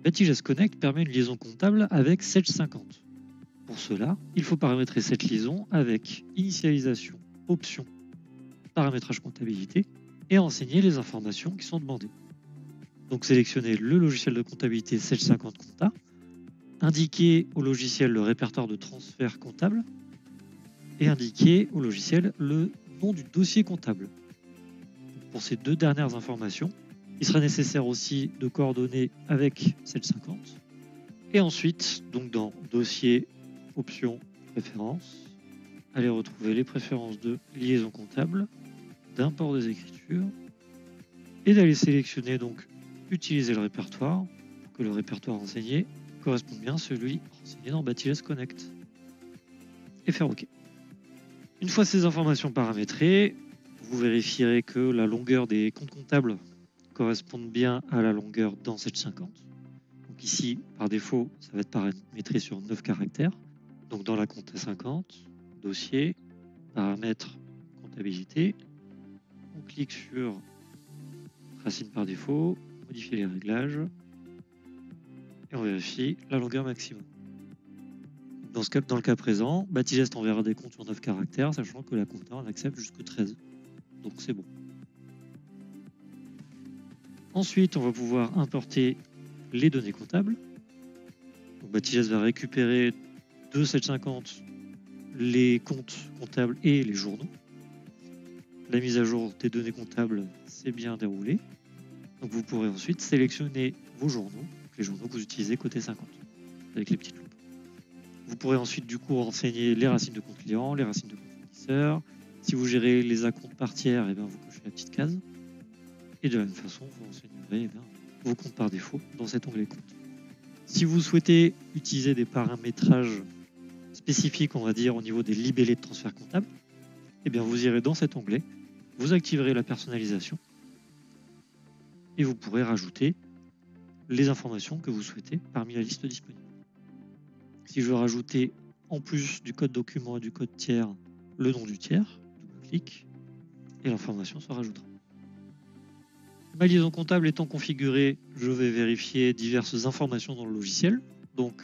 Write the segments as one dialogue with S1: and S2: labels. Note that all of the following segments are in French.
S1: Batiges Connect permet une liaison comptable avec Sage 50. Pour cela, il faut paramétrer cette liaison avec initialisation, option, paramétrage comptabilité et renseigner les informations qui sont demandées. Donc sélectionnez le logiciel de comptabilité Sage 50 Compta, indiquez au logiciel le répertoire de transfert comptable et indiquez au logiciel le nom du dossier comptable. Pour ces deux dernières informations, il sera nécessaire aussi de coordonner avec Sage 50. Et ensuite, donc dans dossier, options, préférences, allez retrouver les préférences de liaison comptable, d'import des écritures et d'aller sélectionner donc utiliser le répertoire pour que le répertoire renseigné corresponde bien à celui renseigné dans Batiges Connect et faire OK. Une fois ces informations paramétrées, vous vérifierez que la longueur des comptes comptables corresponde bien à la longueur dans Sage 50. Donc ici, par défaut, ça va être paramétré sur 9 caractères. Donc dans la compta 50, dossier, paramètres, comptabilité, on clique sur racine par défaut, modifier les réglages et on vérifie la longueur maximum. Dans le cas présent, Batigest enverra des comptes sur 9 caractères, sachant que la compta en accepte jusque 13. Donc c'est bon. Ensuite, on va pouvoir importer les données comptables. Batigest va récupérer de 750 les comptes comptables et les journaux. La mise à jour des données comptables s'est bien déroulée. Donc vous pourrez ensuite sélectionner vos journaux, les journaux que vous utilisez côté 50, avec les petites loupes. Vous pourrez ensuite du coup renseigner les racines de compte client, les racines de compte fournisseur. Si vous gérez les acomptes par tiers, eh bien, vous cochez la petite case. Et de la même façon, vous renseignerez vos comptes par défaut dans cet onglet compte. Si vous souhaitez utiliser des paramétrages spécifiques, on va dire, au niveau des libellés de transfert comptable, eh bien, vous irez dans cet onglet, vous activerez la personnalisation et vous pourrez rajouter les informations que vous souhaitez parmi la liste disponible. Si je veux rajouter en plus du code document et du code tiers le nom du tiers, double-clic et l'information se rajoutera. Ma liaison comptable étant configurée, je vais vérifier diverses informations dans le logiciel. Donc,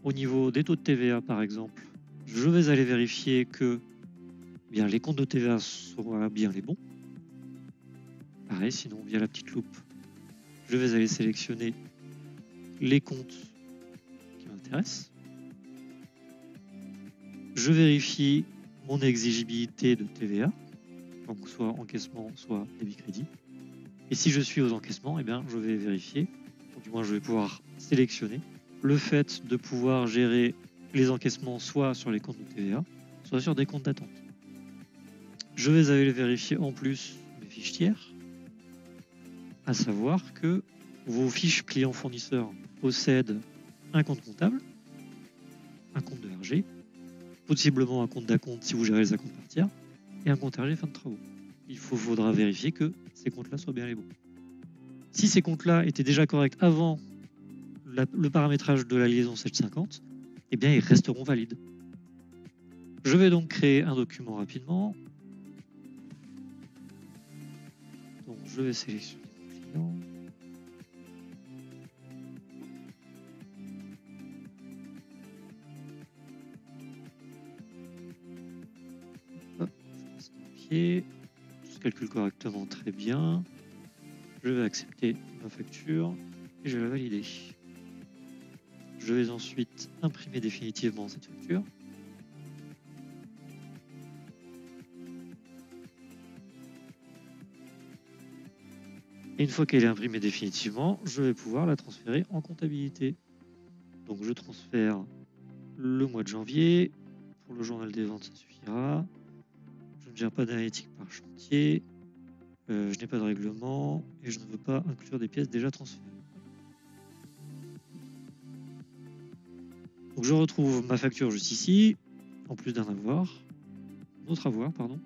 S1: au niveau des taux de TVA par exemple, je vais aller vérifier que bien, les comptes de TVA soient bien les bons. Pareil, sinon via la petite loupe, je vais aller sélectionner les comptes qui m'intéressent. Je vérifie mon exigibilité de TVA, donc soit encaissement, soit débit-crédit. Et si je suis aux encaissements, eh bien, je vais vérifier, ou du moins je vais pouvoir sélectionner le fait de pouvoir gérer les encaissements soit sur les comptes de TVA, soit sur des comptes d'attente. Je vais aller vérifier en plus mes fiches tiers, à savoir que vos fiches clients-fournisseurs possèdent un compte comptable, un compte de RG, possiblement un compte d'acompte si vous gérez les acomptes par tiers, et un compte RG fin de travaux. Il faudra vérifier que ces comptes-là soient bien les bons. Si ces comptes-là étaient déjà corrects avant le paramétrage de la liaison 750, eh bien ils resteront valides. Je vais donc créer un document rapidement. Donc je vais sélectionner mon client. Hop, estampillé. Tout se calcule correctement, très bien. Je vais accepter ma facture et je vais la valider. Je vais ensuite imprimer définitivement cette facture. Et une fois qu'elle est imprimée définitivement, je vais pouvoir la transférer en comptabilité. Donc je transfère le mois de janvier. Pour le journal des ventes, ça suffira. Je ne gère pas d'analytique par chantier. Je n'ai pas de règlement et je ne veux pas inclure des pièces déjà transférées. Donc je retrouve ma facture juste ici, en plus d'un autre avoir, pardon.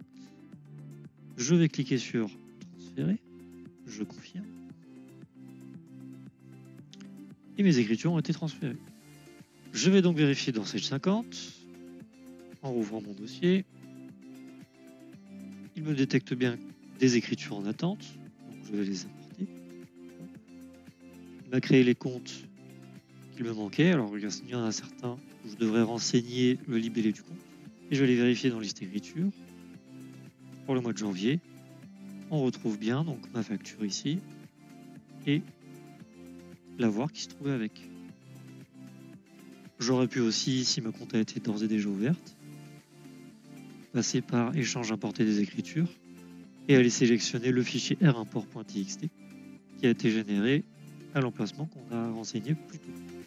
S1: Je vais cliquer sur transférer, je confirme. Et mes écritures ont été transférées. Je vais donc vérifier dans Sage 50, en rouvrant mon dossier. Il me détecte bien des écritures en attente, donc je vais les importer. Il m'a créé les comptes qu'il me manquait. Alors il y en a certains où je devrais renseigner le libellé du compte. Et je vais les vérifier dans liste écriture. Pour le mois de janvier, on retrouve bien donc ma facture ici et l'avoir qui se trouvait avec. J'aurais pu aussi, si ma compte a été d'ores et déjà ouverte, passer par échange importer des écritures et aller sélectionner le fichier rimport.txt qui a été généré à l'emplacement qu'on a renseigné plus tôt.